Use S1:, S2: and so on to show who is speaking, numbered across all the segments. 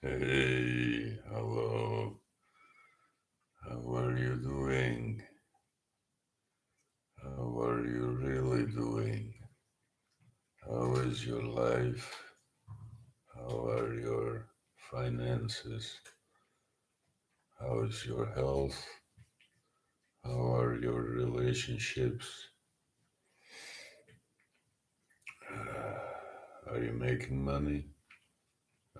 S1: Hey, hello. How are you doing? How are you really doing? How is your life? How are your finances? How is your health? How are your relationships? Are you making money?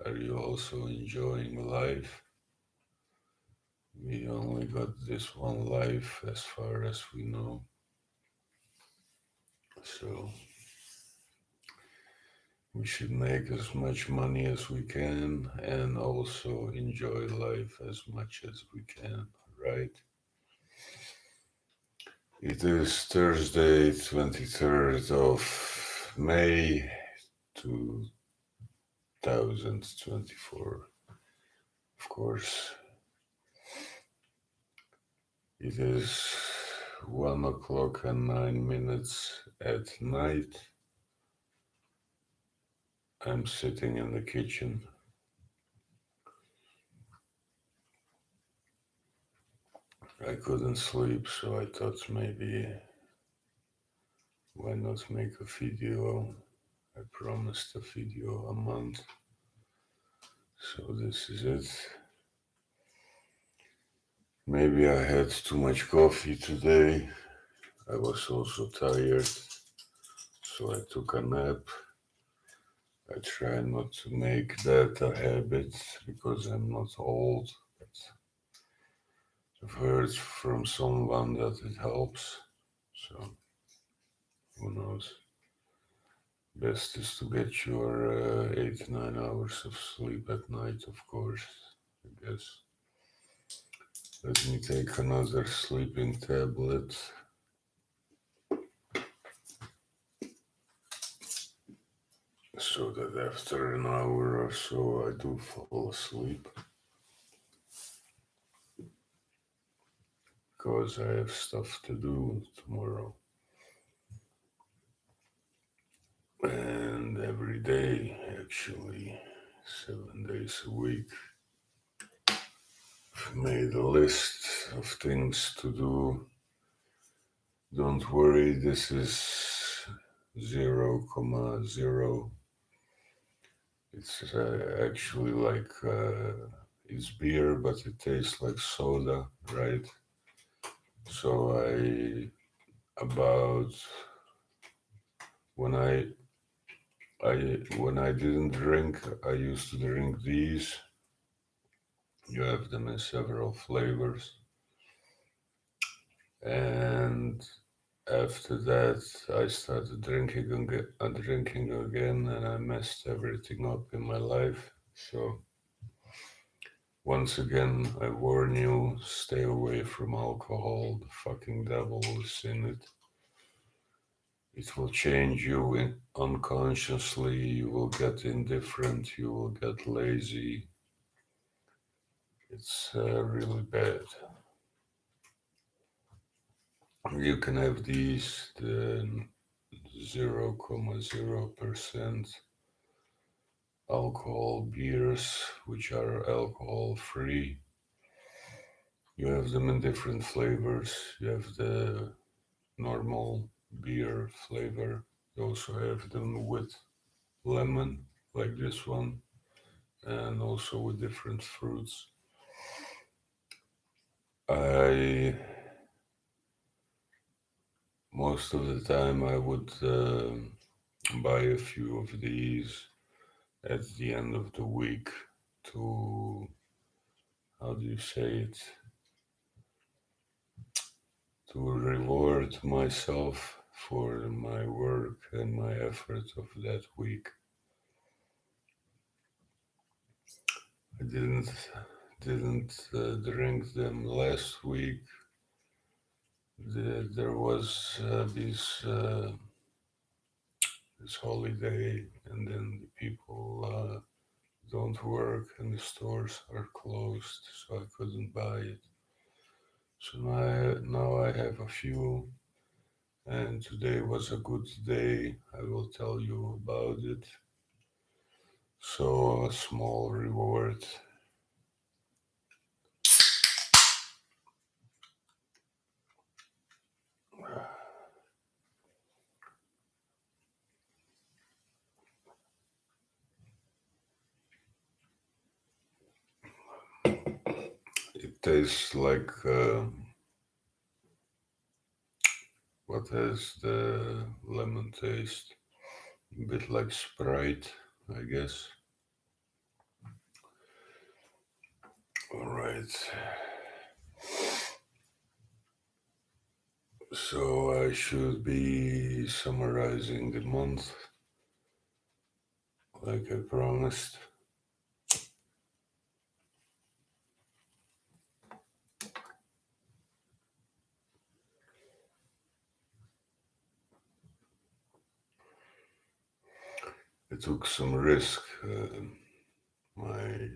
S1: Are you also enjoying life? We only got this one life as far as we know. So we should make as much money as we can and also enjoy life as much as we can, right? It is Thursday, 23rd of May 2024. Of course, it is 1 o'clock and 9 minutes at night. I'm sitting in the kitchen. I couldn't sleep, so I thought maybe why not make a video. I promised a video a month, so this is it. Maybe I had too much coffee today. I was also tired, so I took a nap. I try not to make that a habit because I'm not old, but I've heard from someone that it helps, so who knows. Best is to get your 8 to 9 hours of sleep at night, of course, I guess. Let me take another sleeping tablet so that after an hour or so I do fall asleep because I have stuff to do tomorrow and every day, actually, 7 days a week. I've made a list of things to do. Don't worry, this is 0,0. It's actually like it's beer, but it tastes like soda, right? So about when when I didn't drink, I used to drink these. You have them in several flavors, and after that, I started drinking again, and I messed everything up in my life. So once again, I warn you: stay away from alcohol. The fucking devil is in it. It will change you unconsciously. You will get indifferent. You will get lazy. It's really bad. You can have the 0,0% alcohol beers, which are alcohol free. You have them in different flavors. You have the normal beer flavor. You also have them with lemon, like this one, and also with different fruits. I Most of the time I would buy a few of these at the end of the week to, how do you say it, to reward myself for my work and my effort of that week. I didn't drink them last week. There was this holiday, and then the people don't work and the stores are closed, so I couldn't buy it. So now I have a few, and today was a good day. I will tell you about it. also a small reward. It tastes like what has the lemon taste? A bit like Sprite, I guess. Alright, so I should be summarizing the month like I promised. I took some risk. My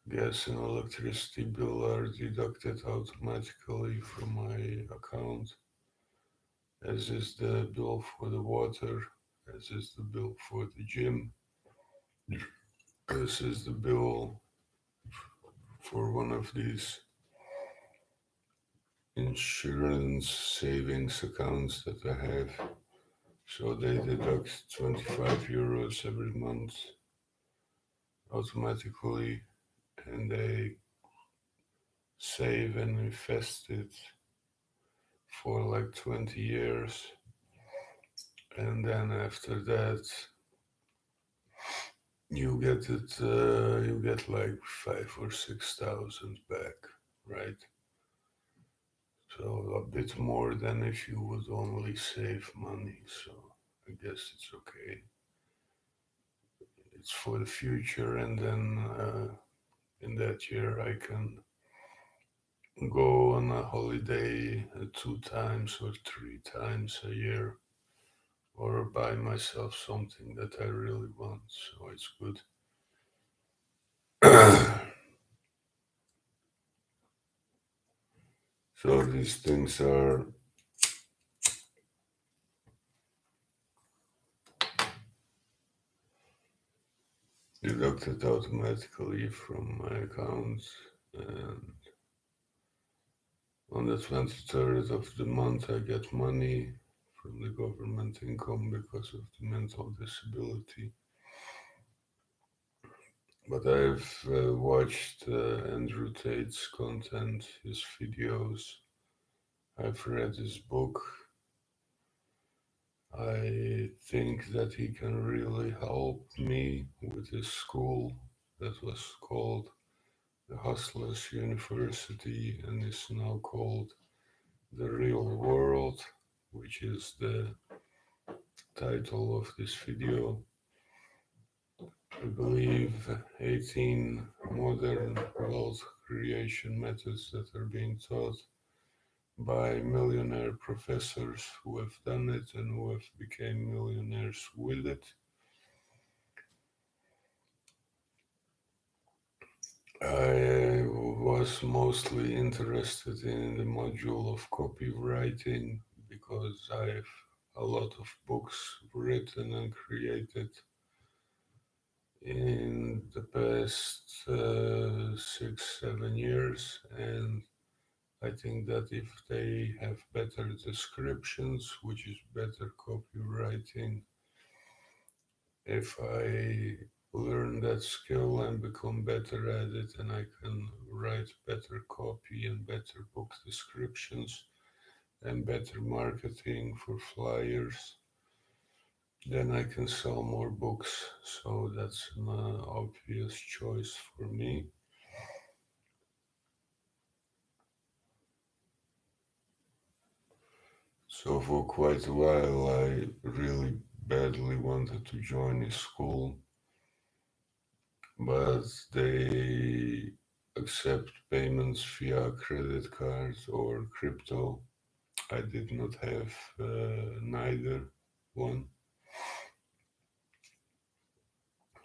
S1: gas and electricity bill are deducted automatically from my account, as is the bill for the water, as is the bill for the gym, as is the bill for one of these insurance savings accounts that I have. So they deduct 25 euros every month automatically, and they save and invest it for like 20 years. And then after that, you get like 5 or 6 thousand back, right? So a bit more than if you would only save money. So I guess it's okay. It's for the future, and then in that year I can go on a holiday 2 times or 3 times a year, or buy myself something that I really want. So it's good. So these things are deducted automatically from my account, and on the 23rd of the month I get money from the government income because of the mental disability. But I've watched Andrew Tate's content, his videos. I've read his book. I think that he can really help me with his school that was called the Hustlers University and is now called The Real World, which is the title of this video. I believe 18 modern wealth creation methods that are being taught by millionaire professors who have done it and who have become millionaires with it. I was mostly interested in the module of copywriting because I have a lot of books written and created in the past 6, 7 years, and I think that if they have better descriptions, which is better copywriting, if I learn that skill and become better at it, and I can write better copy and better book descriptions and better marketing for flyers, then I can sell more books. So that's an obvious choice for me. So for quite a while, I really badly wanted to join a school, but they accept payments via credit cards or crypto. I did not have neither one.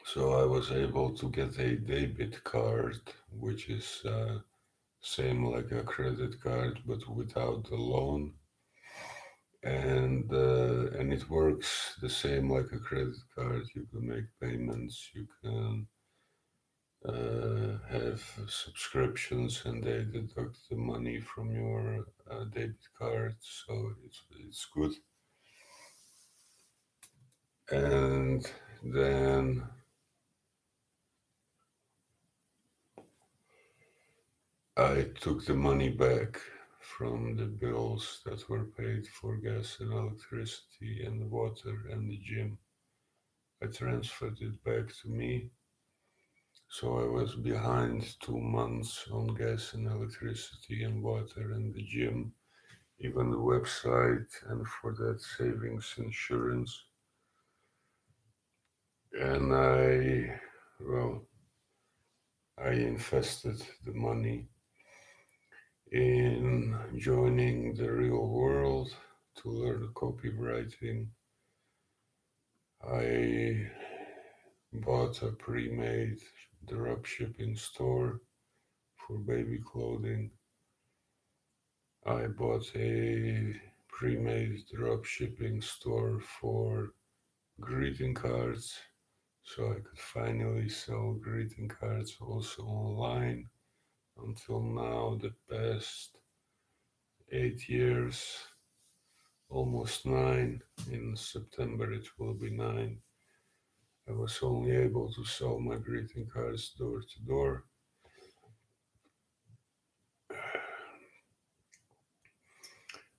S1: So I was able to get a debit card, which is same like a credit card, but without the loan. and it works the same like a credit card. You can make payments, you can have subscriptions, and they deduct the money from your debit card, so it's good. And then I took the money back from the bills that were paid for gas and electricity and water and the gym. I transferred it back to me. So I was behind 2 months on gas and electricity and water and the gym, even the website and for that savings insurance. And well, I invested the money in joining the real world to learn copywriting. I bought a pre-made dropshipping store for baby clothing. I bought a pre-made dropshipping store for greeting cards, so I could finally sell greeting cards also online. Until now, the past 8 years, almost nine, in September it will be nine, I was only able to sell my greeting cards door to door.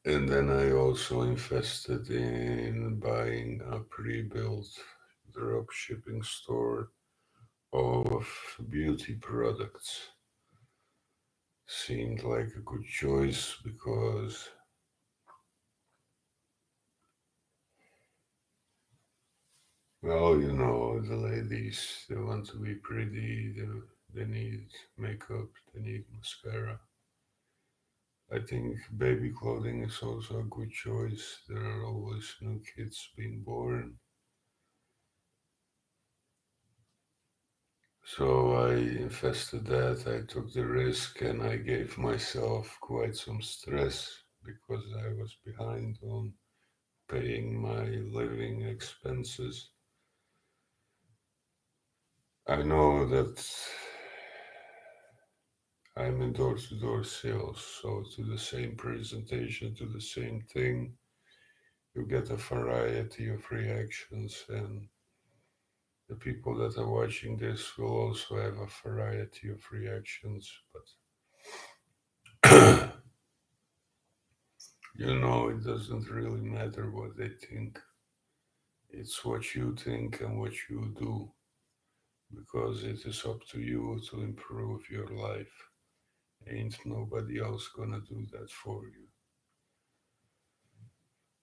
S1: And then I also invested in buying a pre-built drop shipping store of beauty products. Seemed like a good choice because, well, the ladies, they want to be pretty, they need makeup, they need mascara. I think baby clothing is also a good choice. There are always new kids being born. So I invested that, I took the risk, and I gave myself quite some stress because I was behind on paying my living expenses. I know that I'm in door to door sales, so to the same presentation, to the same thing, you get a variety of reactions, and the people that are watching this will also have a variety of reactions. But it doesn't really matter what they think. It's what you think and what you do, because it is up to you to improve your life. Ain't nobody else gonna do that for you.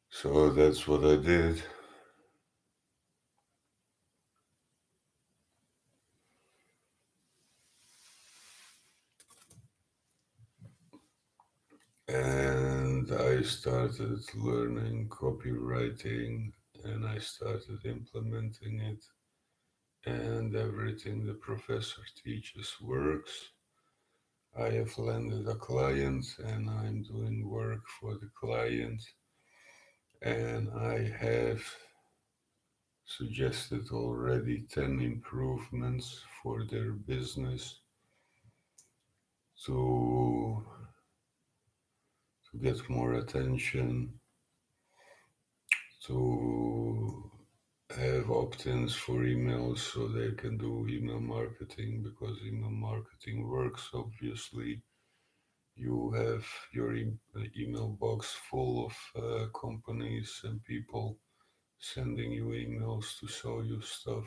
S1: So that's what I did. And I started learning copywriting, and I started implementing it, and everything the professor teaches works. I have landed a client and I'm doing work for the client, and I have suggested already 10 improvements for their business to get more attention, to have opt-ins for emails so they can do email marketing, because email marketing works. Obviously, you have your email box full of companies and people sending you emails to sell you stuff.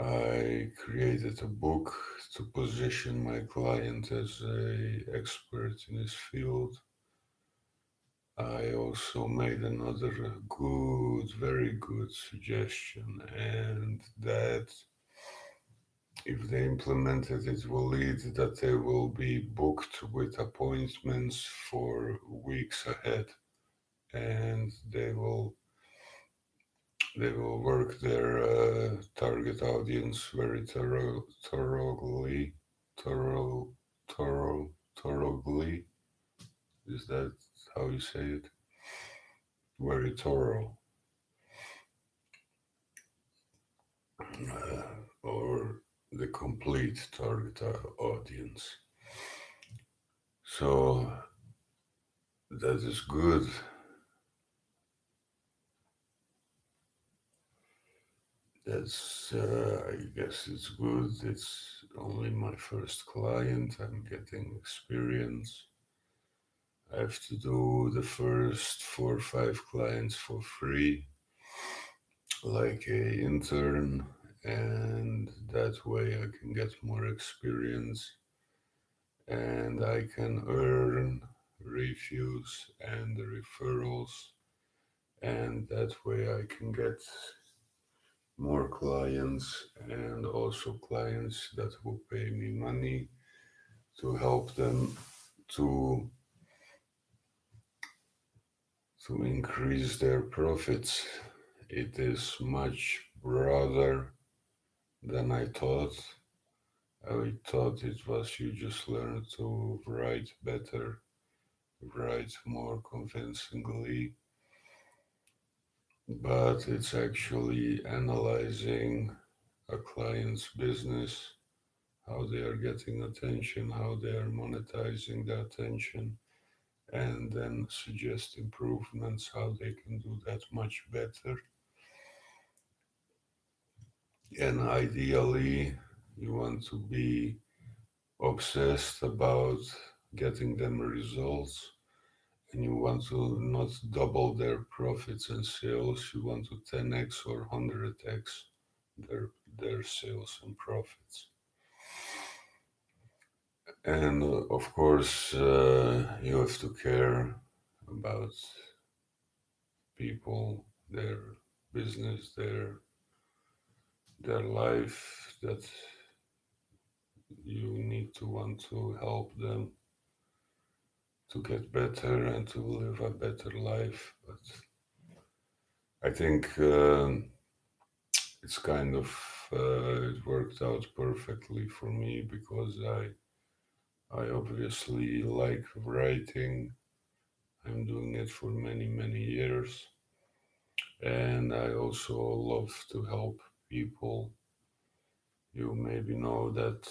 S1: I created a book to position my client as a expert in his field. I also made another good, very good suggestion, and that if they implement it, it will lead that they will be booked with appointments for weeks ahead, and they will work their target audience very thoroughly, thorough, thoroughly. Is that how you say it, very thorough, or the complete target audience. So that is good. I guess it's good. It's only my first client. I'm getting experience. I have to do the first 4 or 5 clients for free, like a intern, and that way I can get more experience and I can earn reviews and referrals, and that way I can get more clients and also clients that will pay me money to help them to to increase their profits. It is much broader than I thought. I thought it was you just learn to write better, write more convincingly, but it's actually analyzing a client's business, how they are getting attention, how they are monetizing the attention, and then suggest improvements, how they can do that much better. And ideally, you want to be obsessed about getting them results, and you want to not double their profits and sales, you want to 10x or 100x their sales and profits. And of course, you have to care about people, their business, their life, that you need to want to help them to get better and to live a better life. But I think it's kind of it worked out perfectly for me because I obviously like writing. I'm doing it for many years, and I also love to help people. You maybe know that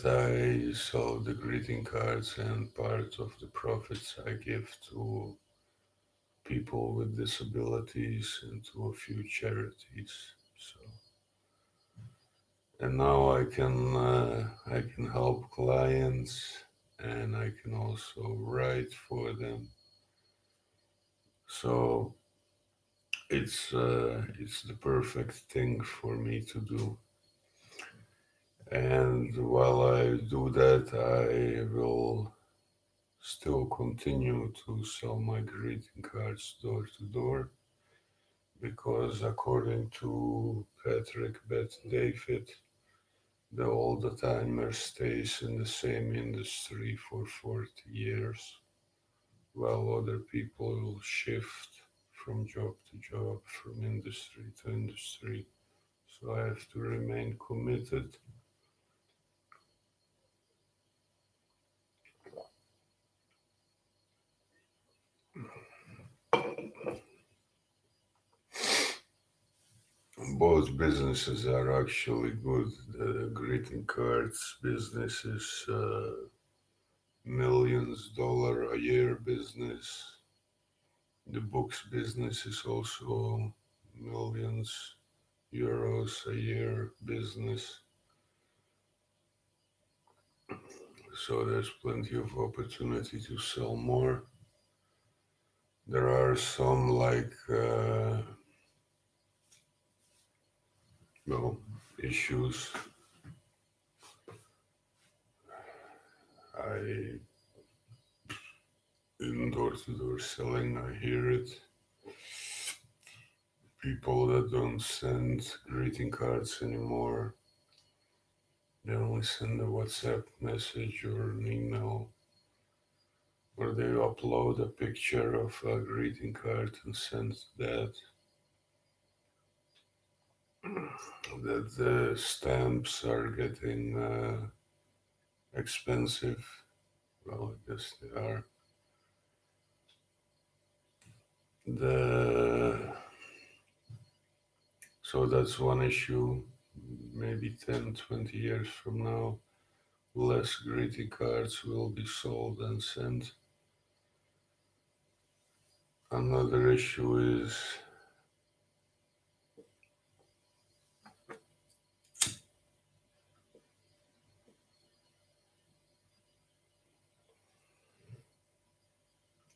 S1: I sell the greeting cards, and part of the profits I give to people with disabilities and to a few charities. So, and now I can help clients, and I can also write for them. So it's the perfect thing for me to do. And while I do that, I will still continue to sell my greeting cards door to door, because according to Patrick Bet David, the older timer stays in the same industry for 40 years, while other people will shift from job to job, from industry to industry. So I have to remain committed. Both businesses are actually good. The greeting cards business is millions dollar a year business. The books business is also millions euros a year business. So there's plenty of opportunity to sell more. There are some well, issues. I In door-to-door selling, I hear it. People that don't send greeting cards anymore, they only send a WhatsApp message or an email, or they upload a picture of a greeting card and send that. That the stamps are getting expensive. Well, I guess they are. The So that's one issue. Maybe 10, 20 years from now, less greeting cards will be sold and sent. Another issue is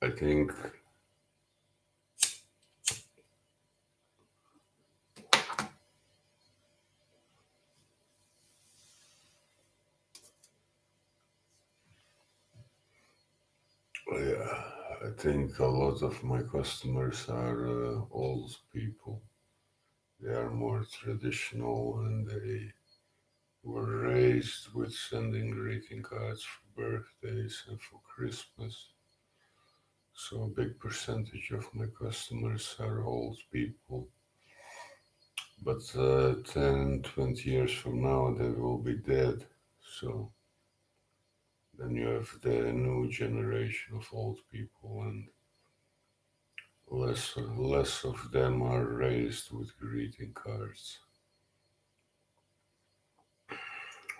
S1: I think yeah, I think a lot of my customers are old people. They are more traditional and they were raised with sending greeting cards for birthdays and for Christmas. So a big percentage of my customers are old people. But 10, 20 years from now, they will be dead. So then you have the new generation of old people, and less of them are raised with greeting cards.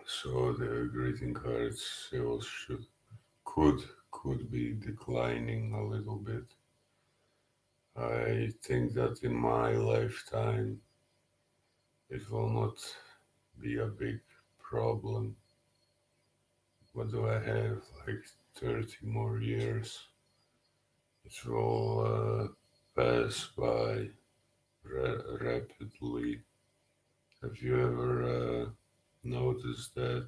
S1: So the greeting cards sales could could be declining a little bit. I think that in my lifetime it will not be a big problem. What do I have? Like 30 more years. It will pass by rapidly. Have you ever noticed that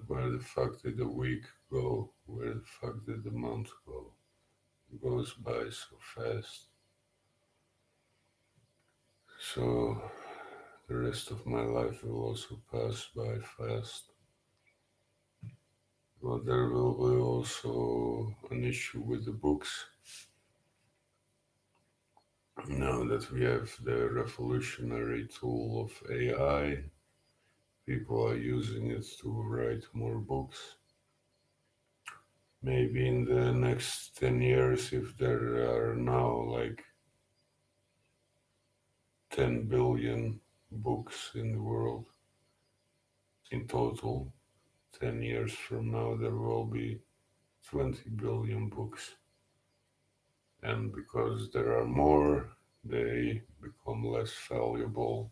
S1: where the fuck did the week go? Where the fuck did the month go? It goes by so fast. So the rest of my life will also pass by fast. But there will be also an issue with the books. Now that we have the revolutionary tool of AI, people are using it to write more books. Maybe in the next 10 years, if there are now like 10 billion books in the world in total, 10 years from now, there will be 20 billion books. And because there are more, they become less valuable.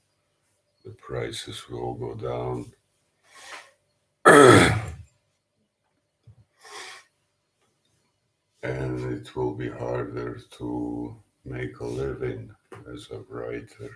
S1: The prices will go down. And it will be harder to make a living as a writer.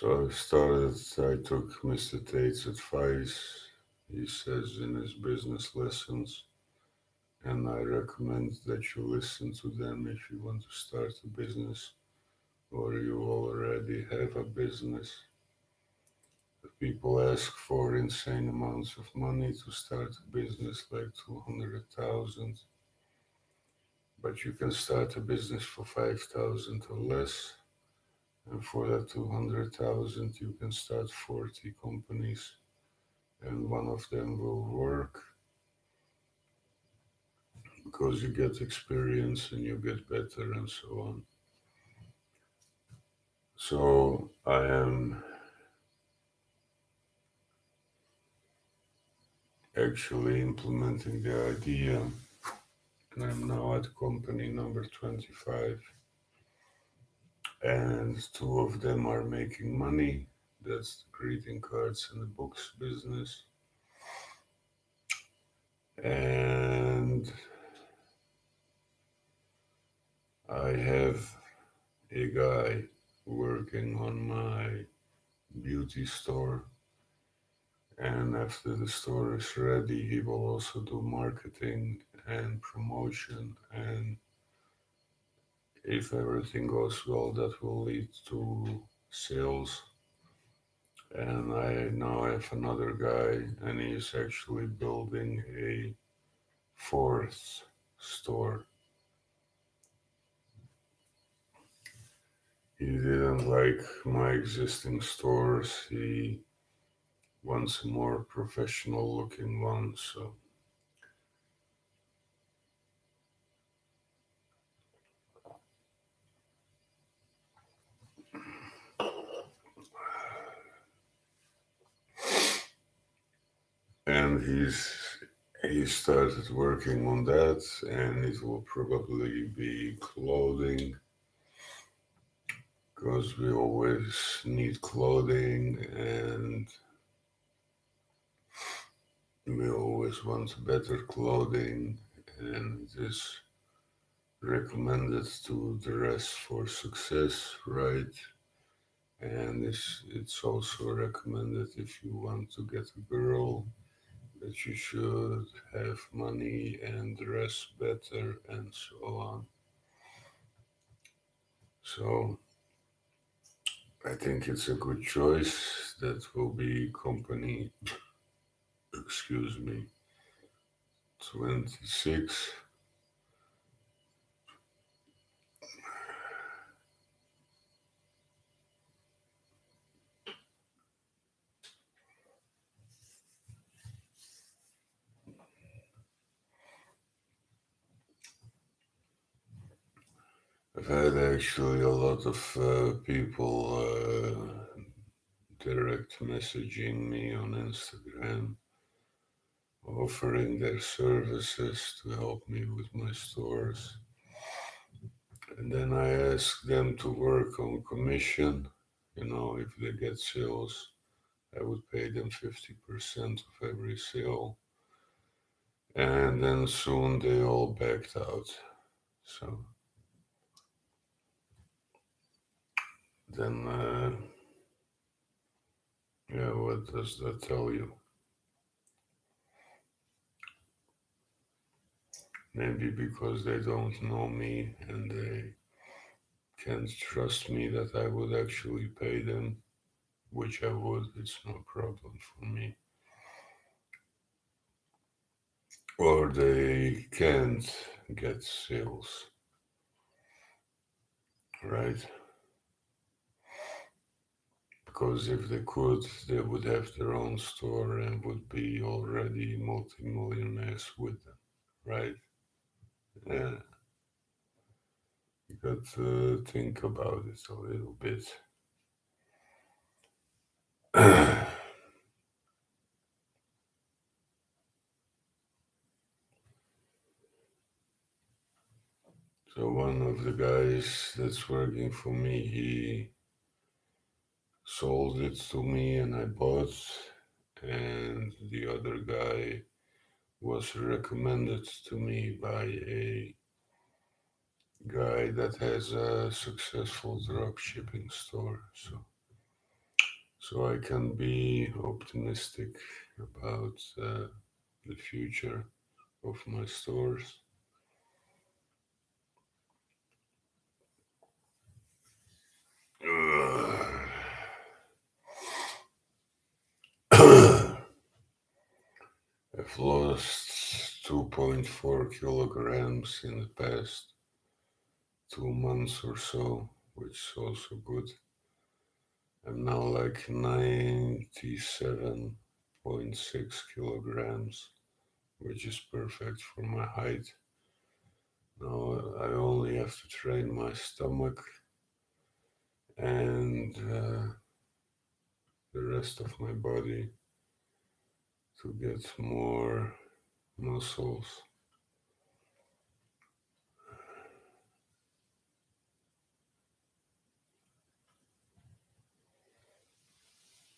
S1: So I took Mr. Tate's advice. He says in his business lessons, and I recommend that you listen to them if you want to start a business or you already have a business. People ask for insane amounts of money to start a business, like 200,000, but you can start a business for 5,000 or less. And for that 200,000, you can start 40 companies and one of them will work because you get experience and you get better and so on. So I am actually implementing the idea and I'm now at company number 25 and two of them are making money. That's the greeting cards and the books business. And I have a guy working on my beauty store. And after the store is ready, he will also do marketing and promotion. And if everything goes well, that will lead to sales. And I now have another guy, and he's actually building a fourth store. He didn't like my existing stores. He wants a more professional looking one. So, and he started working on that, and it will probably be clothing because we always need clothing, and we always want better clothing, and it is recommended to dress for success, right? And it's also recommended if you want to get a girl that you should have money and dress better and so on. So I think it's a good choice. That will be company, excuse me, 26. I've had actually a lot of people direct messaging me on Instagram, offering their services to help me with my stores. And then I ask them to work on commission. If they get sales, I would pay them 50% of every sale. And then soon they all backed out. So then, yeah, what does that tell you? Maybe because they don't know me and they can't trust me that I would actually pay them, which I would, it's no problem for me. Or they can't get sales, right? Because if they could, they would have their own store and would be already multimillionaires with them, right? Yeah, you got to think about it a little bit. So one of the guys that's working for me, he sold it to me and I bought, and the other guy was recommended to me by a guy that has a successful drop shipping store. So I can be optimistic about the future of my stores. I've lost 2.4 kilograms in the past 2 months or so, which is also good. I'm now like 97.6 kilograms, which is perfect for my height. Now I only have to train my stomach and the rest of my body to get more muscles.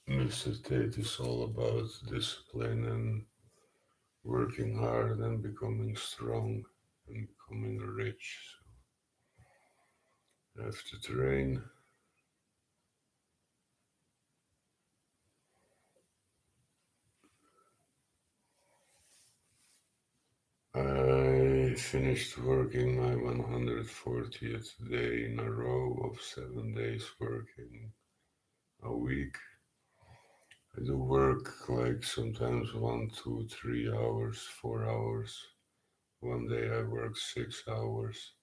S1: Mr. Tate is all about discipline and working hard and becoming strong and becoming rich. So I have to train. I I finished working my 140th day in a row of 7 days working a week. I do work like sometimes 1, 2, 3 hours, 4 hours. One day I worked 6 hours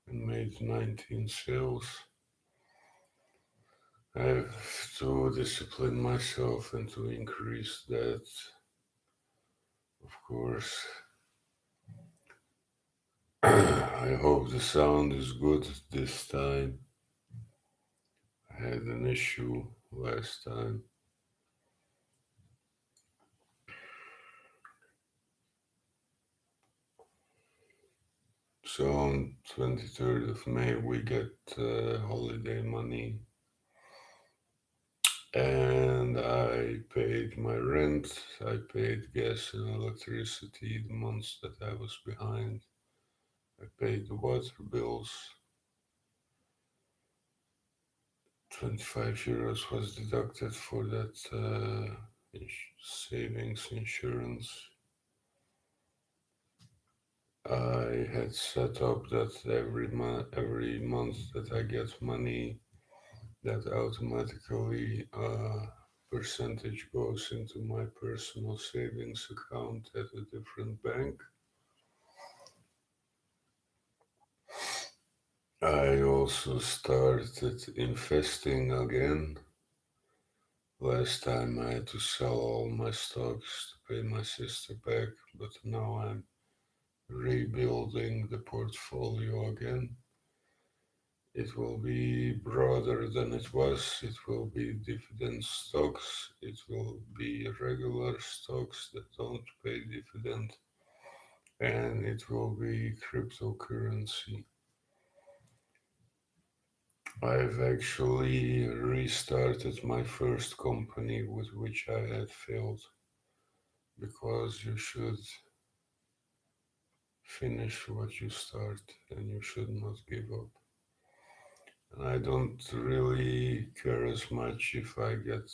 S1: and made 19 sales. I have to discipline myself and to increase that, of course. I hope the sound is good this time. I had an issue last time. So on 23rd of May we get holiday money, and I paid my rent, I paid gas and electricity the months that I was behind. I paid the water bills. 25 euros was deducted for that savings insurance. I had set up that every month that I get money, that automatically percentage goes into my personal savings account at a different bank. I also started investing again. Last time I had to sell all my stocks to pay my sister back, but now I'm rebuilding the portfolio again. It will be broader than it was. It will be dividend stocks. It will be regular stocks that don't pay dividend. And it will be cryptocurrency. I've actually restarted my first company with which I had failed, because you should finish what you start and you should not give up. And I don't really care as much if I get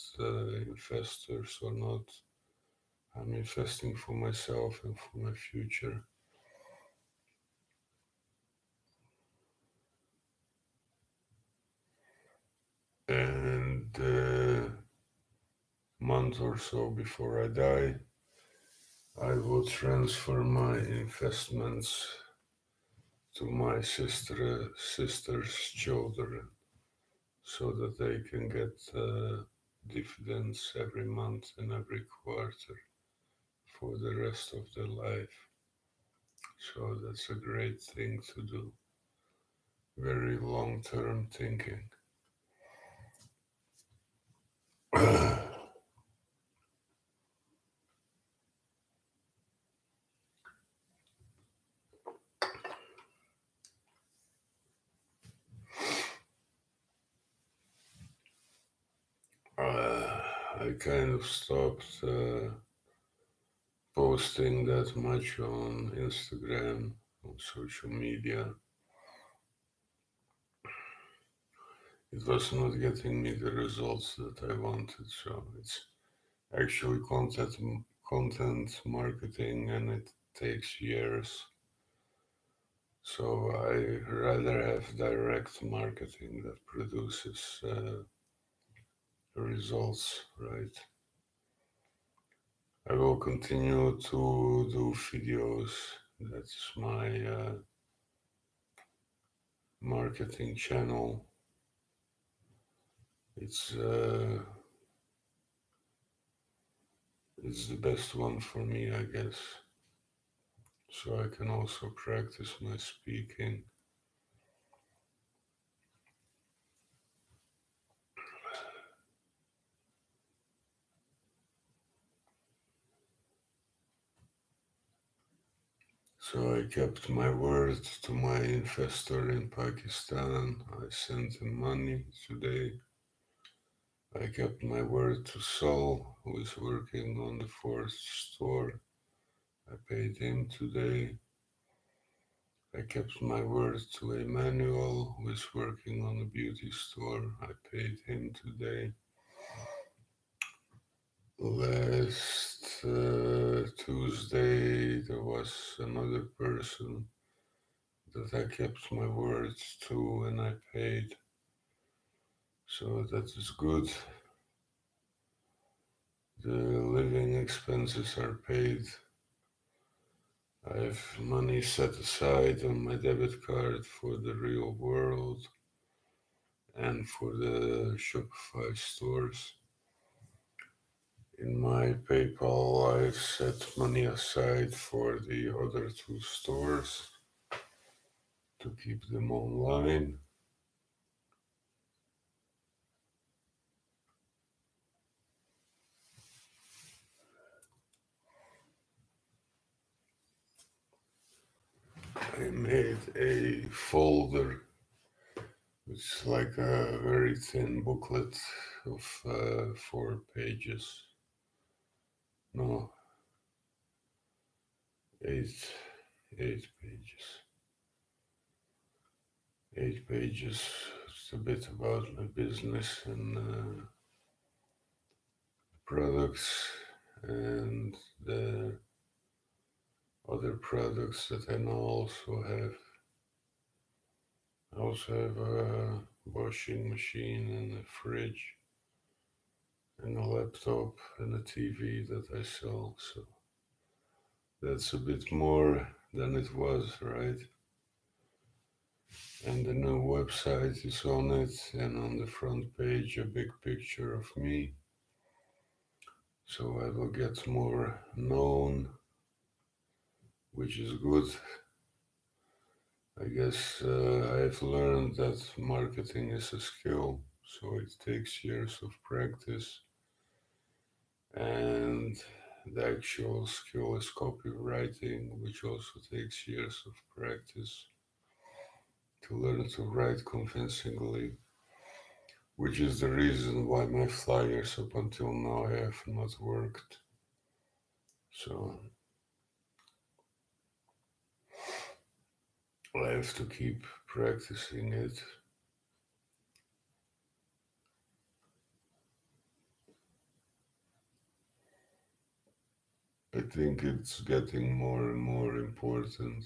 S1: investors or not. I'm investing for myself and for my future. And a month or so before I die, I will transfer my investments to my sister's children, so that they can get dividends every month and every quarter for the rest of their life. So that's a great thing to do. Very long-term thinking. I kind of stopped posting that much on Instagram, on social media. It was not getting me the results that I wanted, so it's actually content marketing, and it takes years. So I rather have direct marketing that produces results, right? I will continue to do videos. That's my marketing channel. It's the best one for me, I guess. So I can also practice my speaking. So I kept my word to my investor in Pakistan. I sent him money today. I kept my word to Saul, who is working on the fourth store. I paid him today. I kept my word to Emmanuel, who is working on a beauty store. I paid him today. Last Tuesday, there was another person that I kept my words to and I paid. So that is good. The living expenses are paid. I have money set aside on my debit card for the real world and for the Shopify stores. In my PayPal, I've set money aside for the other two stores to keep them online. I made a folder. It's like a very thin booklet of 4 pages. No, eight, 8 pages. 8 pages. It's a bit about my business and products and the other products that I now also have. I also have a washing machine and a fridge and a laptop and a TV that I sell. So that's a bit more than it was, right? And the new website is on it, and on the front page a big picture of me. So I will get more known, which is good. I guess I've learned that marketing is a skill, so it takes years of practice. And the actual skill is copywriting, which also takes years of practice to learn to write convincingly, which is the reason why my flyers up until now have not worked. So I have to keep practicing it. I think it's getting more and more important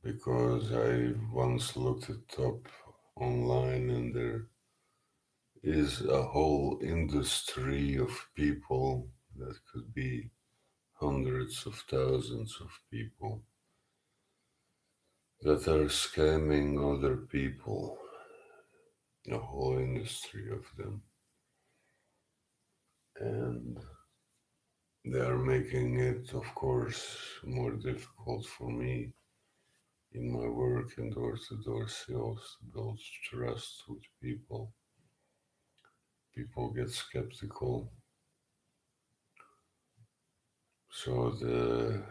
S1: because I once looked it up online and there is a whole industry of people that could be hundreds of thousands of people that are scamming other people, a whole industry of them. And they are making it, of course, more difficult for me in my work and door-to-door sales to build trust with people. People get skeptical. So the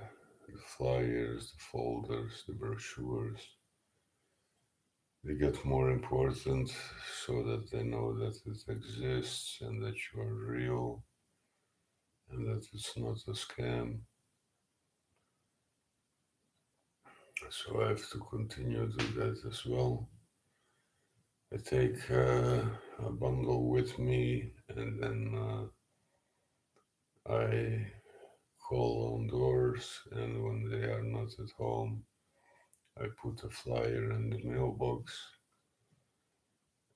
S1: flyers, the folders, the brochures, they get more important so that they know that it exists and that you are real and that it's not a scam. So I have to continue to do that as well. I take a bundle with me and then I call on doors, and when they are not at home, I put a flyer in the mailbox.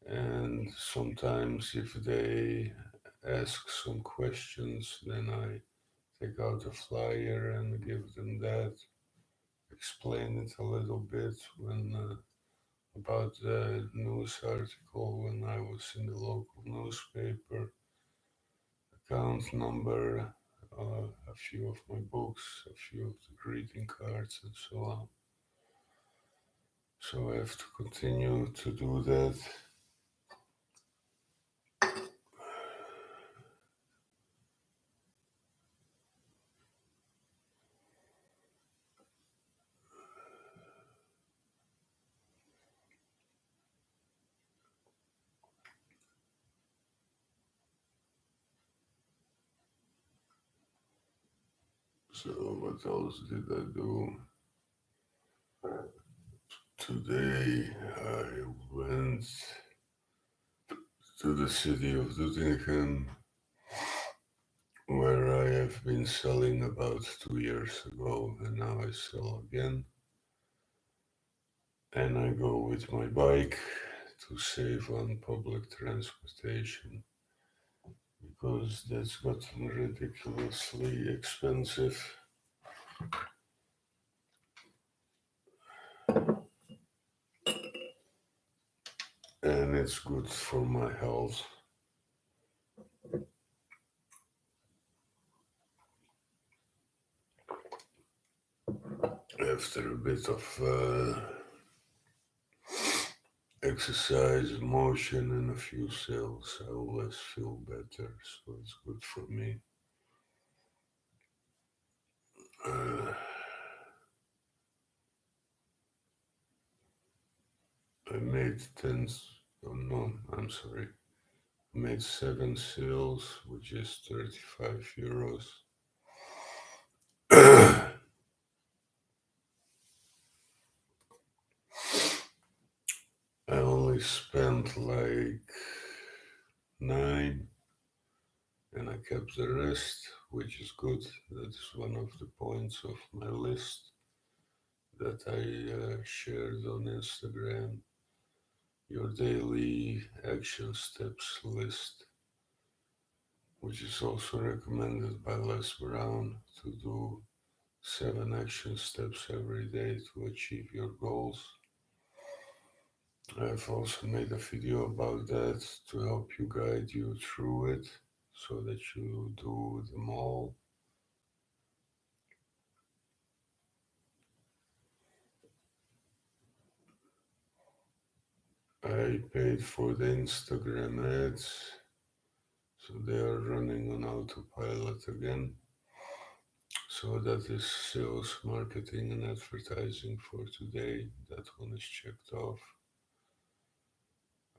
S1: And sometimes, if they ask some questions, then I take out a flyer and give them that, explain it a little bit about the news article when I was in the local newspaper, account number, a few of my books, a few of the greeting cards, and so on. So I have to continue to do that. So what else did I do? Today I went to the city of Nottingham where I I've been selling about 2 years ago, and now I sell again. And I go with my bike to save on public transportation because that's gotten ridiculously expensive. And it's good for my health. After a bit of exercise, motion, and a few sales, I always feel better, so it's good for me. Uh, I made 10, oh no, I'm sorry. I made 7 sales, which is 35 euros. I only spent like 9 and I kept the rest, which is good. That's one of the points of my list that I shared on Instagram. Your daily action steps list, which is also recommended by Les Brown to do 7 action steps every day to achieve your goals. I've also made a video about that to help you guide you through it so that you do them all. I paid for the Instagram ads, so they are running on autopilot again. So that is sales, marketing, and advertising for today. That one is checked off.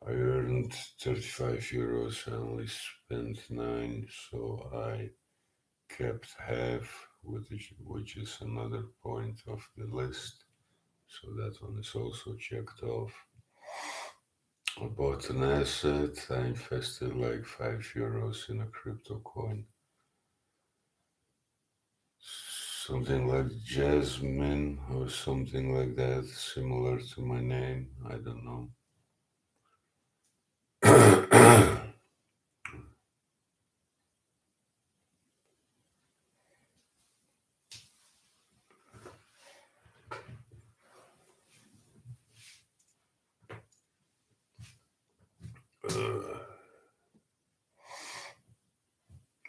S1: I earned 35 euros. I only spent 9, so I kept half, which is another point of the list. So that one is also checked off. I bought an asset. I invested like 5 euros in a crypto coin. Something like Jasmine or something like that, similar to my name. I don't know.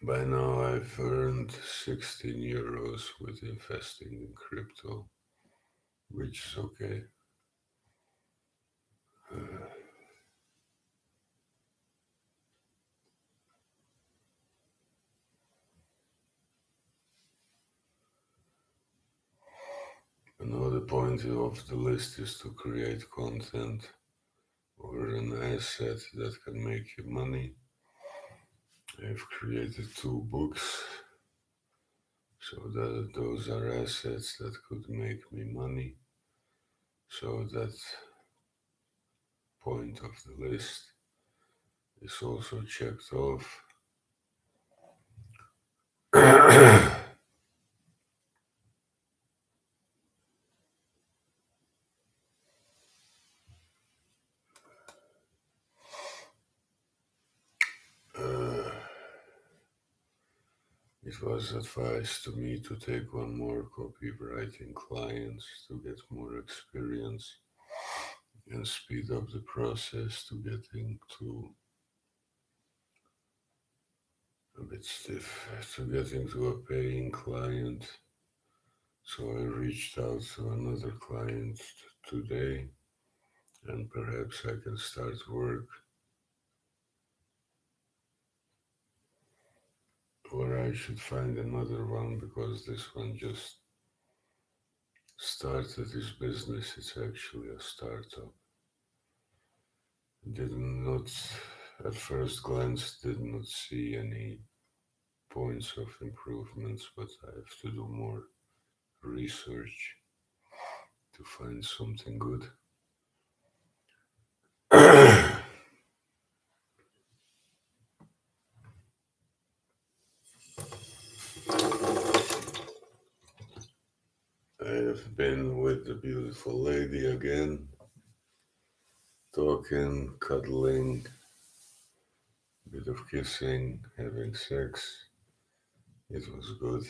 S1: By now I've earned 16 euros with investing in crypto, which is okay. Another point of the list is to create content or an asset that can make you money. I've created 2 books, so that those are assets that could make me money. So that point of the list is also checked off. It was advised to me to take one more copywriting client to get more experience and speed up the process to getting to a bit stiff, to getting to a paying client. So I reached out to another client today, and perhaps I can start work. Or I should find another one because this one just started his business. It's actually a startup. Did not, at first glance, did not see any points of improvements, but I have to do more research to find something good. I've been with the beautiful lady again, talking, cuddling, bit of kissing, having sex. It was good,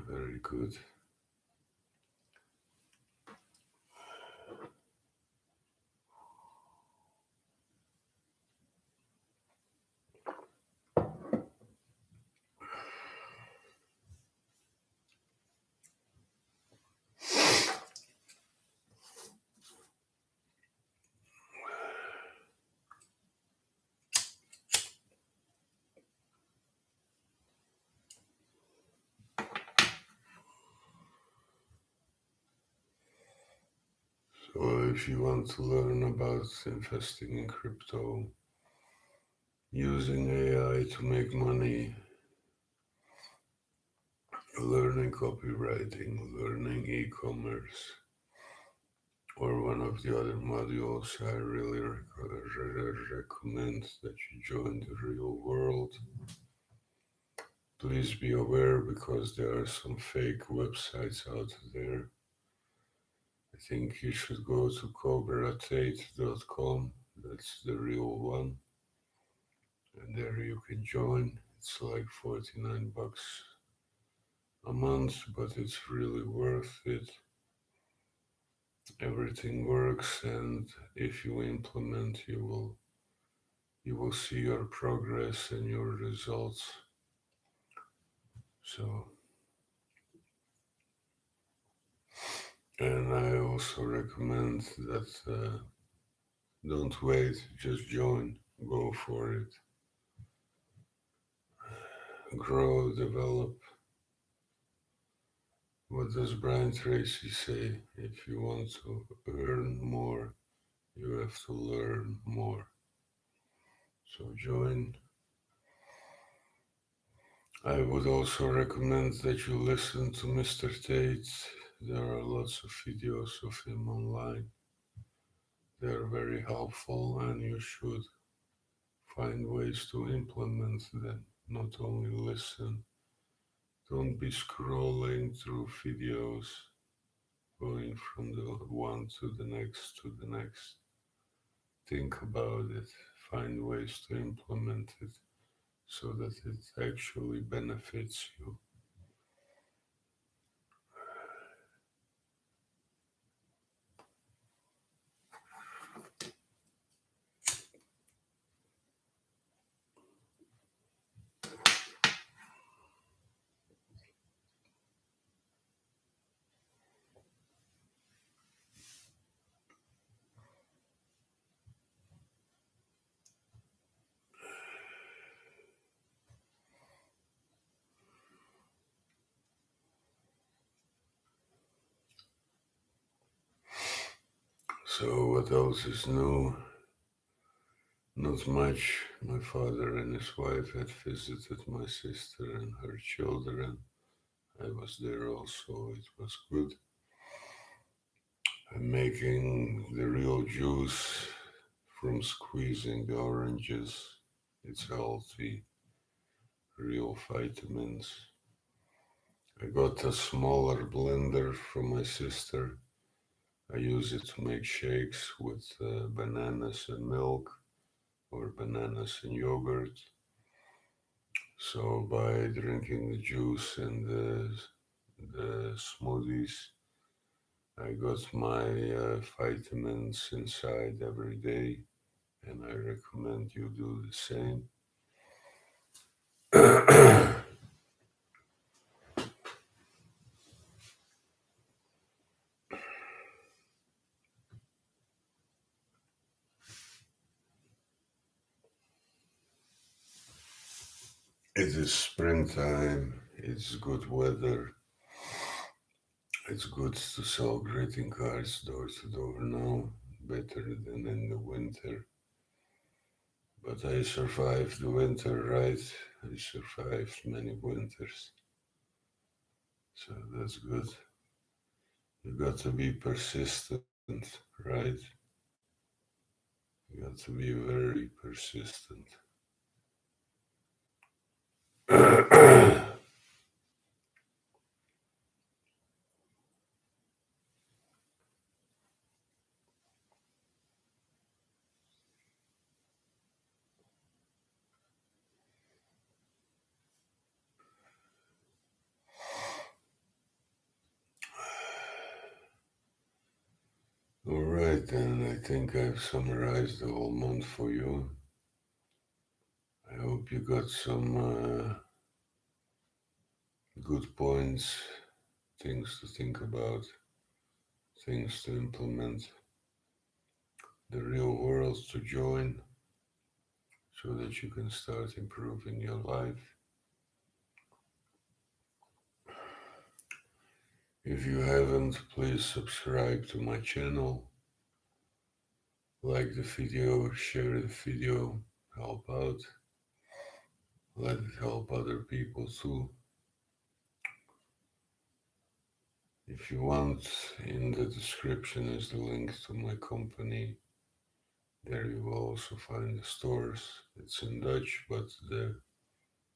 S1: very good. So, if you want to learn about investing in crypto, using AI to make money, learning copywriting, learning e commerce, or one of the other modules, I really recommend that you join the real world. Please be aware because there are some fake websites out there. I think you should go to cobratate.com. That's the real one. And there you can join. It's like 49 bucks a month, but it's really worth it. Everything works, and if you implement, you will see your progress and your results. So, and I also recommend that don't wait, just join, go for it, grow, develop. What does Brian Tracy say? If you want to earn more, you have to learn more. So join. I would also recommend that you listen to Mr. Tate. There are lots of videos of him online. They're very helpful, and you should find ways to implement them, not only listen. Don't be scrolling through videos, going from the one to the next to the next. Think about it, find ways to implement it so that it actually benefits you. So, what else is new? Not much. My father and his wife had visited my sister and her children. I was there also. It was good. I'm making the real juice from squeezing the oranges. It's healthy, real vitamins. I got a smaller blender from my sister. I use it to make shakes with bananas and milk or bananas and yogurt. So by drinking the juice and the smoothies, I got my vitamins inside every day, and I recommend you do the same. It is springtime, it's good weather, it's good to sell greeting cards door to door now, better than in the winter. But I survived the winter, right? I survived many winters, so that's good. You got to be persistent, right? You got to be very persistent. Alright, then I think I've summarized the whole month for you. I hope you got some good points, things to think about, things to implement, the real world to join so that you can start improving your life. If you haven't, please subscribe to my channel, like the video, share the video, help out, let it help other people too. If you want, in the description is the link to my company. There you will also find the stores. It's in Dutch, but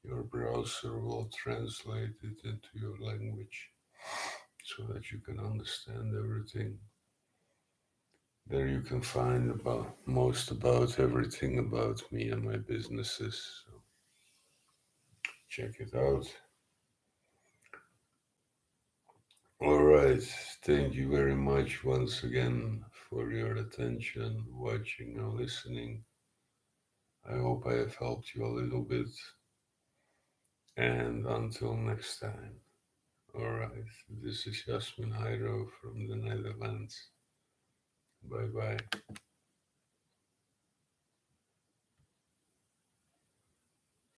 S1: your browser will translate it into your language so that you can understand everything. There you can find about everything about me and my businesses. So check it out. Alright, thank you very much once again for your attention, watching and listening. I hope I have helped you a little bit. And until next time. Alright, this is Jasmin Jairo from the Netherlands. Bye bye.